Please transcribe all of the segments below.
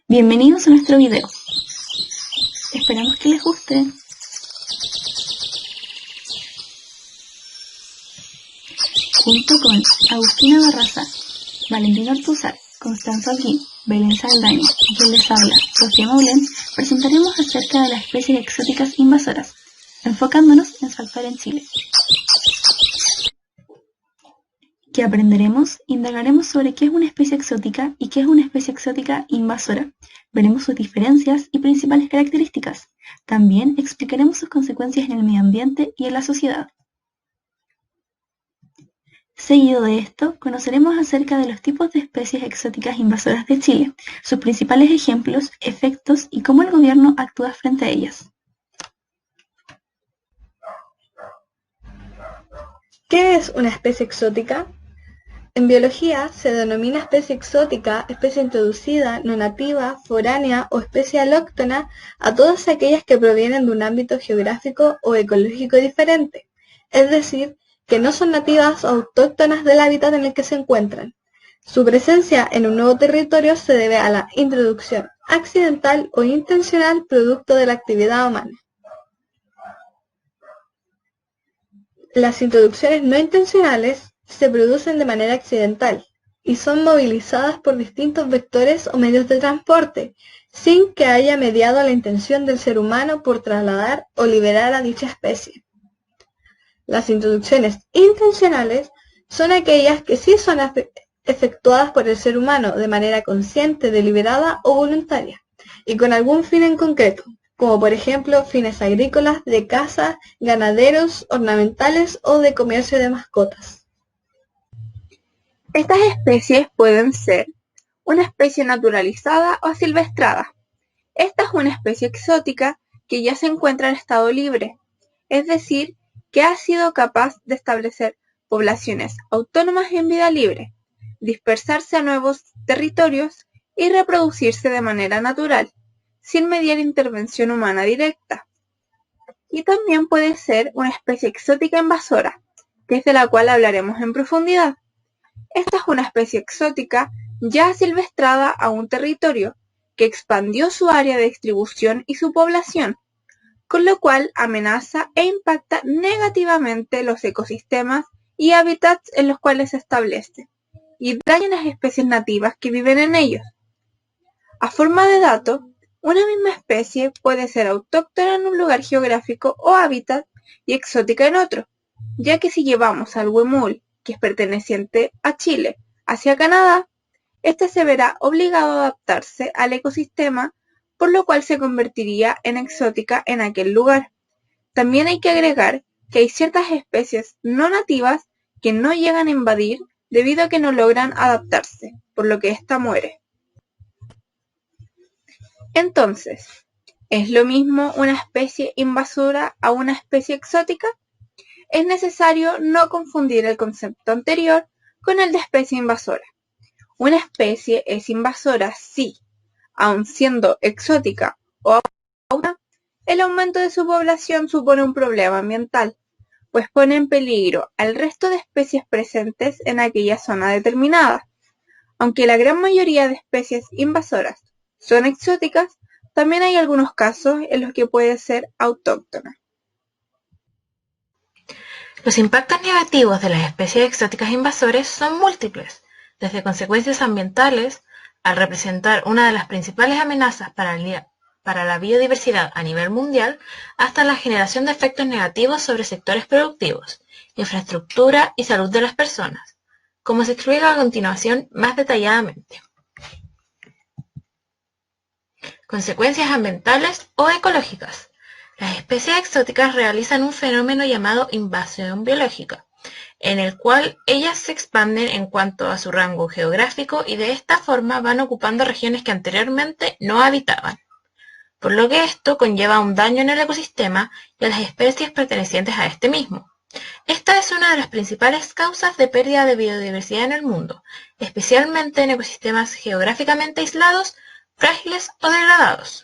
Bienvenidos a nuestro video. Esperamos que les guste. Junto con Agustina Barraza, Valentina Ortúzar, Constanza Holguín, Belén Saldaña y quien les habla, Sofía Maulén, presentaremos acerca de las especies exóticas invasoras, enfocándonos en su actuar en Chile. ¿Qué aprenderemos? Indagaremos sobre qué es una especie exótica y qué es una especie exótica invasora. Veremos sus diferencias y principales características. También explicaremos sus consecuencias en el medio ambiente y en la sociedad. Seguido de esto, conoceremos acerca de los tipos de especies exóticas invasoras de Chile, sus principales ejemplos, efectos y cómo el gobierno actúa frente a ellas. ¿Qué es una especie exótica? En biología se denomina especie exótica, especie introducida, no nativa, foránea o especie alóctona a todas aquellas que provienen de un ámbito geográfico o ecológico diferente, es decir, que no son nativas o autóctonas del hábitat en el que se encuentran. Su presencia en un nuevo territorio se debe a la introducción accidental o intencional producto de la actividad humana. Las introducciones no intencionales se producen de manera accidental y son movilizadas por distintos vectores o medios de transporte, sin que haya mediado la intención del ser humano por trasladar o liberar a dicha especie. Las introducciones intencionales son aquellas que sí son efectuadas por el ser humano de manera consciente, deliberada o voluntaria, y con algún fin en concreto, como por ejemplo fines agrícolas, de caza, ganaderos, ornamentales o de comercio de mascotas. Estas especies pueden ser una especie naturalizada o silvestrada. Esta es una especie exótica que ya se encuentra en estado libre, es decir, que ha sido capaz de establecer poblaciones autónomas en vida libre, dispersarse a nuevos territorios y reproducirse de manera natural, sin mediar intervención humana directa. Y también puede ser una especie exótica invasora, que es de la cual hablaremos en profundidad. Esta es una especie exótica ya silvestrada a un territorio que expandió su área de distribución y su población, con lo cual amenaza e impacta negativamente los ecosistemas y hábitats en los cuales se establece, y daña las especies nativas que viven en ellos. A forma de dato, una misma especie puede ser autóctona en un lugar geográfico o hábitat y exótica en otro, ya que si llevamos al huemul, que es perteneciente a Chile, hacia Canadá, este se verá obligado a adaptarse al ecosistema, por lo cual se convertiría en exótica en aquel lugar. También hay que agregar que hay ciertas especies no nativas que no llegan a invadir debido a que no logran adaptarse, por lo que ésta muere. Entonces, ¿es lo mismo una especie invasora a una especie exótica? Es necesario no confundir el concepto anterior con el de especie invasora. Una especie es invasora si, aun siendo exótica o autóctona, el aumento de su población supone un problema ambiental, pues pone en peligro al resto de especies presentes en aquella zona determinada. Aunque la gran mayoría de especies invasoras son exóticas, también hay algunos casos en los que puede ser autóctona. Los impactos negativos de las especies exóticas invasoras son múltiples, desde consecuencias ambientales, al representar una de las principales amenazas para la biodiversidad a nivel mundial, hasta la generación de efectos negativos sobre sectores productivos, infraestructura y salud de las personas, como se explica a continuación más detalladamente. Consecuencias ambientales o ecológicas. Las especies exóticas realizan un fenómeno llamado invasión biológica, en el cual ellas se expanden en cuanto a su rango geográfico y de esta forma van ocupando regiones que anteriormente no habitaban, por lo que esto conlleva un daño en el ecosistema y a las especies pertenecientes a este mismo. Esta es una de las principales causas de pérdida de biodiversidad en el mundo, especialmente en ecosistemas geográficamente aislados, frágiles o degradados.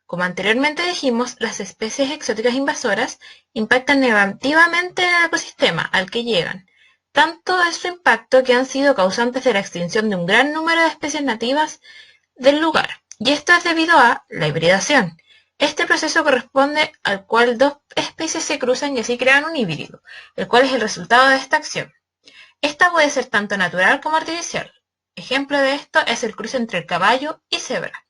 Como anteriormente dijimos, las especies exóticas invasoras impactan negativamente en el ecosistema al que llegan. Tanto es su impacto que han sido causantes de la extinción de un gran número de especies nativas del lugar, Y esto es debido a la hibridación. Este proceso corresponde al cual dos especies se cruzan y así crean un híbrido, el cual es el resultado de esta acción. Esta puede ser tanto natural como artificial. Ejemplo de esto es el cruce entre el caballo y cebra.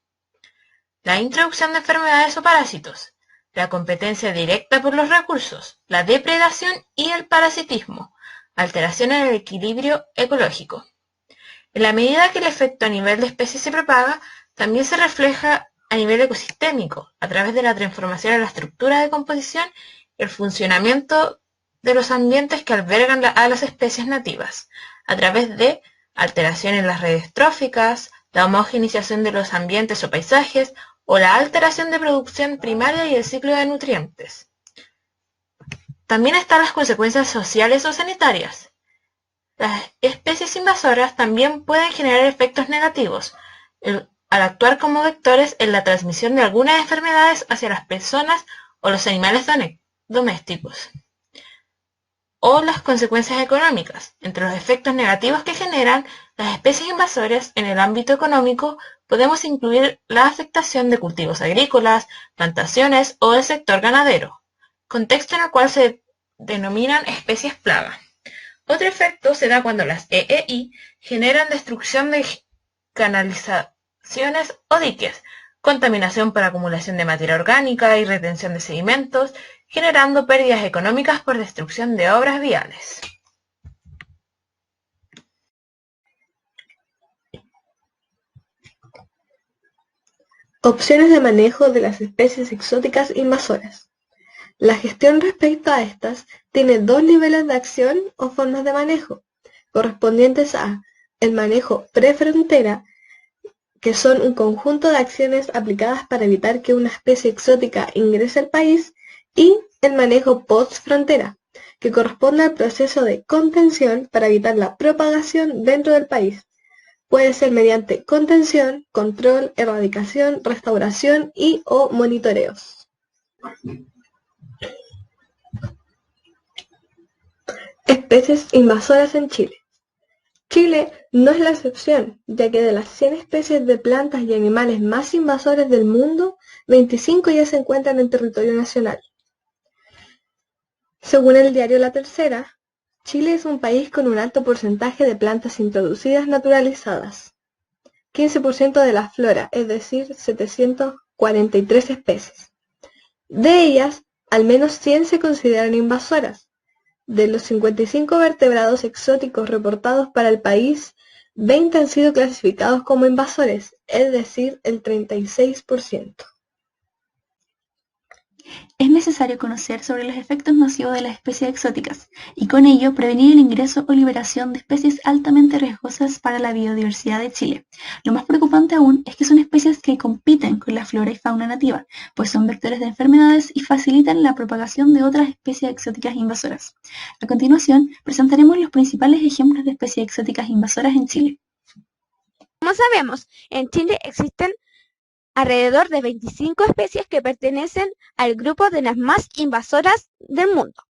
La introducción de enfermedades o parásitos, la competencia directa por los recursos, la depredación y el parasitismo, alteración en el equilibrio ecológico. En la medida que el efecto a nivel de especie se propaga, también se refleja a nivel ecosistémico, a través de la transformación en la estructura de composición y el funcionamiento de los ambientes que albergan a las especies nativas, a través de alteración en las redes tróficas, la homogeneización de los ambientes o paisajes, o la alteración de producción primaria y el ciclo de nutrientes. También están las consecuencias sociales o sanitarias. Las especies invasoras también pueden generar efectos negativos, al actuar como vectores en la transmisión de algunas enfermedades hacia las personas o los animales domésticos. O las consecuencias económicas. Entre los efectos negativos que generan las especies invasoras en el ámbito económico, podemos incluir la afectación de cultivos agrícolas, plantaciones o del sector ganadero, contexto en el cual se denominan especies plaga. Otro efecto se da cuando las EEI generan destrucción de canalizaciones o diques, contaminación por acumulación de materia orgánica y retención de sedimentos, generando pérdidas económicas por destrucción de obras viales. Opciones de manejo de las especies exóticas invasoras. La gestión respecto a estas tiene dos niveles de acción o formas de manejo, correspondientes a el manejo prefrontera, que son un conjunto de acciones aplicadas para evitar que una especie exótica ingrese al país, y el manejo post-frontera, que corresponde al proceso de contención para evitar la propagación dentro del país. Puede ser mediante contención, control, erradicación, restauración y o monitoreos. Especies invasoras en Chile. Chile no es la excepción, ya que de las 100 especies de plantas y animales más invasores del mundo, 25 ya se encuentran en territorio nacional. Según el diario La Tercera, Chile es un país con un alto porcentaje de plantas introducidas naturalizadas. 15% de la flora, es decir, 743 especies. De ellas, al menos 100 se consideran invasoras. De los 55 vertebrados exóticos reportados para el país, 20 han sido clasificados como invasores, es decir, el 36%. Es necesario conocer sobre los efectos nocivos de las especies exóticas y con ello prevenir el ingreso o liberación de especies altamente riesgosas para la biodiversidad de Chile. Lo más preocupante aún es que son especies que compiten con la flora y fauna nativa, pues son vectores de enfermedades y facilitan la propagación de otras especies exóticas invasoras. A continuación, presentaremos los principales ejemplos de especies exóticas invasoras en Chile. Como sabemos, en Chile existen alrededor de 25 especies que pertenecen al grupo de las más invasoras del mundo.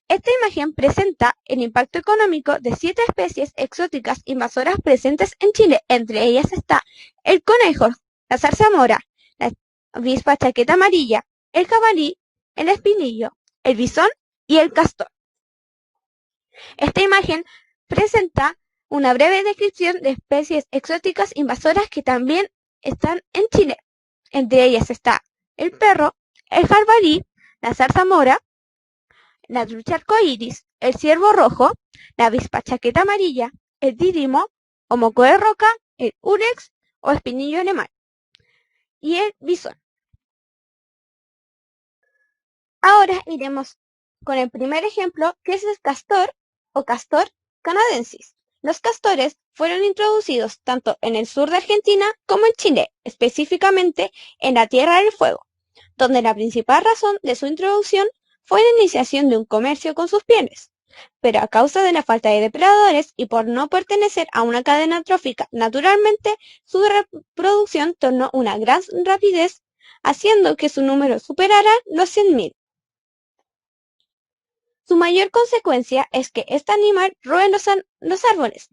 Esta imagen presenta el impacto económico de 7 especies exóticas invasoras presentes en Chile. Entre ellas está el conejo, la zarzamora, la avispa chaqueta amarilla, el jabalí, el espinillo, el bisón y el castor. Esta imagen presenta una breve descripción de especies exóticas invasoras que también están en Chile. Entre ellas está el perro, el jabalí, la zarzamora, la trucha arcoíris, el ciervo rojo, la avispa chaqueta amarilla, el dirimo, o moco de roca, el urex o espinillo alemán y el bisón. Ahora iremos con el primer ejemplo, que es el castor o castor canadensis. Los castores fueron introducidos tanto en el sur de Argentina como en Chile, específicamente en la Tierra del Fuego, donde la principal razón de su introducción fue la iniciación de un comercio con sus pieles. Pero a causa de la falta de depredadores y por no pertenecer a una cadena trófica naturalmente, su reproducción tornó una gran rapidez, haciendo que su número superara los 100.000. Su mayor consecuencia es que este animal roe los árboles,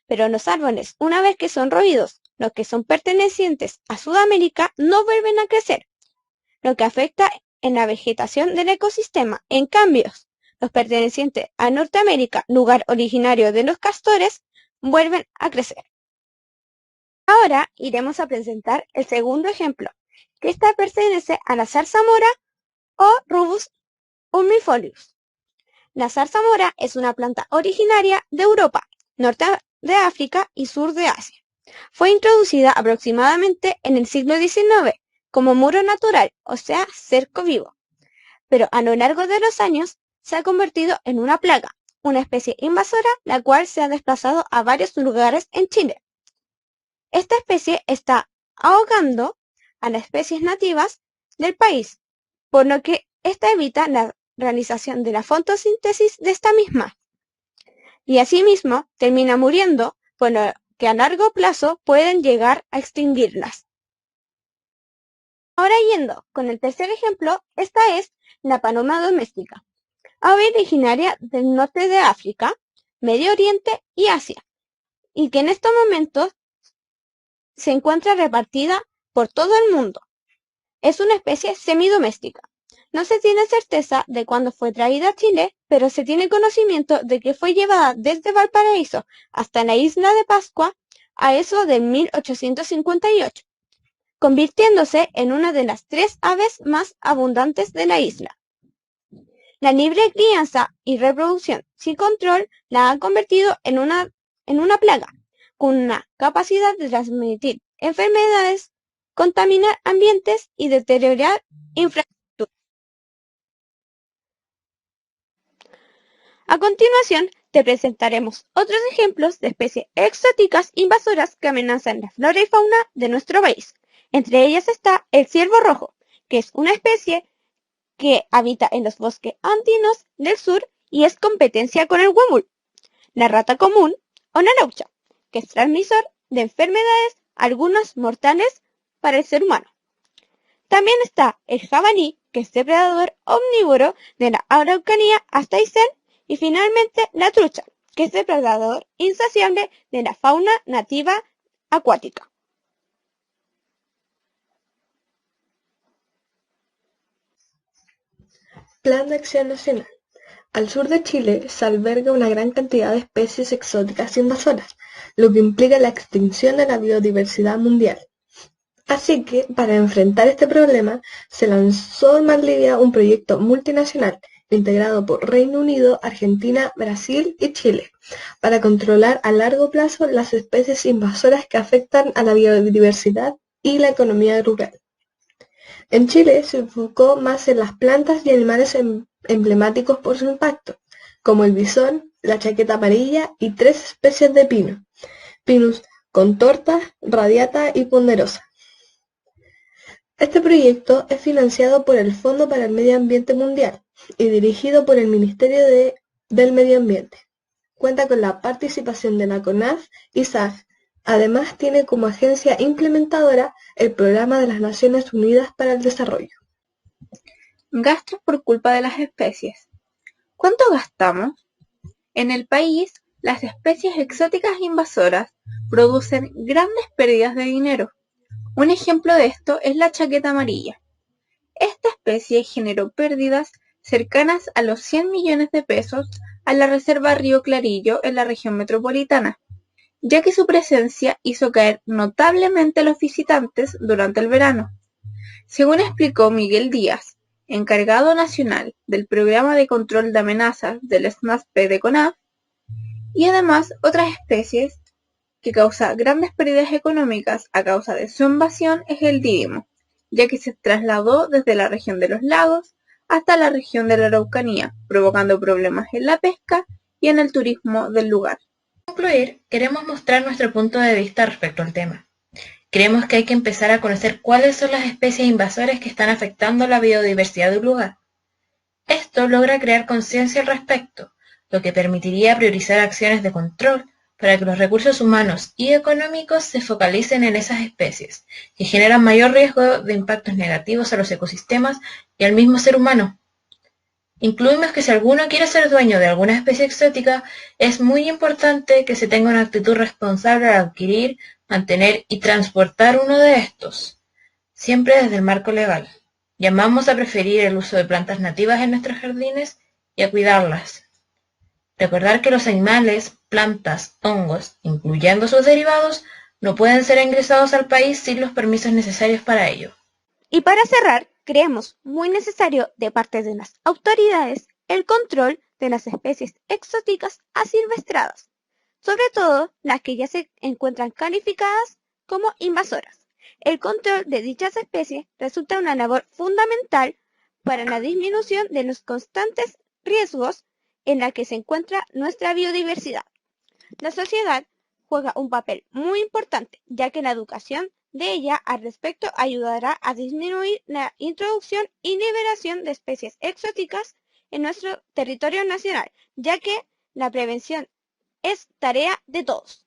pero los árboles, una vez que son roídos, los que son pertenecientes a Sudamérica no vuelven a crecer, lo que afecta en la vegetación del ecosistema. En cambio, los pertenecientes a Norteamérica, lugar originario de los castores, vuelven a crecer. Ahora iremos a presentar el segundo ejemplo, que esta pertenece a la zarza mora o Rubus ulmifolius. La zarza mora es una planta originaria de Europa, norte de África y sur de Asia. Fue introducida aproximadamente en el siglo XIX como muro natural, o sea, cerco vivo. Pero a lo largo de los años se ha convertido en una plaga, una especie invasora, la cual se ha desplazado a varios lugares en Chile. Esta especie está ahogando a las especies nativas del país, por lo que esta evita la realización de la fotosíntesis de esta misma. Y asimismo termina muriendo, por lo que a largo plazo pueden llegar a extinguirlas. Ahora yendo con el tercer ejemplo, esta es la paloma doméstica, ave originaria del norte de África, Medio Oriente y Asia, y que en estos momentos se encuentra repartida por todo el mundo. Es una especie semidoméstica. No se tiene certeza de cuándo fue traída a Chile, pero se tiene conocimiento de que fue llevada desde Valparaíso hasta la isla de Pascua a eso de 1858, convirtiéndose en una de las 3 aves más abundantes de la isla. La libre crianza y reproducción sin control la ha convertido en una plaga, con una capacidad de transmitir enfermedades, contaminar ambientes y deteriorar infraestructuras. A continuación, te presentaremos otros ejemplos de especies exóticas invasoras que amenazan la flora y fauna de nuestro país. Entre ellas está el ciervo rojo, que es una especie que habita en los bosques andinos del sur y es competencia con el huemul, la rata común o la laucha, que es transmisor de enfermedades, algunas mortales para el ser humano. También está el jabalí, que es depredador omnívoro de la Araucanía hasta Aysén, y finalmente la trucha, que es depredador insaciable de la fauna nativa acuática. Plan de Acción Nacional. Al sur de Chile se alberga una gran cantidad de especies exóticas invasoras, lo que implica la extinción de la biodiversidad mundial. Así que, para enfrentar este problema, se lanzó en Valdivia un proyecto multinacional integrado por Reino Unido, Argentina, Brasil y Chile, para controlar a largo plazo las especies invasoras que afectan a la biodiversidad y la economía rural. En Chile se enfocó más en las plantas y animales emblemáticos por su impacto, como el bisón, la chaqueta amarilla y 3 especies de pino, Pinus contorta, radiata y ponderosa. Este proyecto es financiado por el Fondo para el Medio Ambiente Mundial y dirigido por el Ministerio del Medio Ambiente. Cuenta con la participación de la CONAF y SAG. Además tiene como agencia implementadora el Programa de las Naciones Unidas para el Desarrollo. Gastos por culpa de las especies. ¿Cuánto gastamos? En el país, las especies exóticas invasoras producen grandes pérdidas de dinero. Un ejemplo de esto es la chaqueta amarilla. Esta especie generó pérdidas cercanas a los 100 millones de pesos a la Reserva Río Clarillo en la región metropolitana, ya que su presencia hizo caer notablemente a los visitantes durante el verano. Según explicó Miguel Díaz, encargado nacional del Programa de Control de Amenazas del SNASP de CONAF, y además otras especies que causa grandes pérdidas económicas a causa de su invasión es el dívimo, ya que se trasladó desde la región de los lagos hasta la región de la Araucanía, provocando problemas en la pesca y en el turismo del lugar. Para concluir, queremos mostrar nuestro punto de vista respecto al tema. Creemos que hay que empezar a conocer cuáles son las especies invasoras que están afectando la biodiversidad de un lugar. Esto logra crear conciencia al respecto, lo que permitiría priorizar acciones de control para que los recursos humanos y económicos se focalicen en esas especies, que generan mayor riesgo de impactos negativos a los ecosistemas y al mismo ser humano. Incluimos que si alguno quiere ser dueño de alguna especie exótica, es muy importante que se tenga una actitud responsable al adquirir, mantener y transportar uno de estos, siempre desde el marco legal. Llamamos a preferir el uso de plantas nativas en nuestros jardines y a cuidarlas. Recordar que los animales, plantas, hongos, incluyendo sus derivados, no pueden ser ingresados al país sin los permisos necesarios para ello. Y para cerrar, creemos muy necesario de parte de las autoridades el control de las especies exóticas asilvestradas, sobre todo las que ya se encuentran calificadas como invasoras. El control de dichas especies resulta una labor fundamental para la disminución de los constantes riesgos en la que se encuentra nuestra biodiversidad. La sociedad juega un papel muy importante, ya que la educación de ella al respecto ayudará a disminuir la introducción y liberación de especies exóticas en nuestro territorio nacional, ya que la prevención es tarea de todos.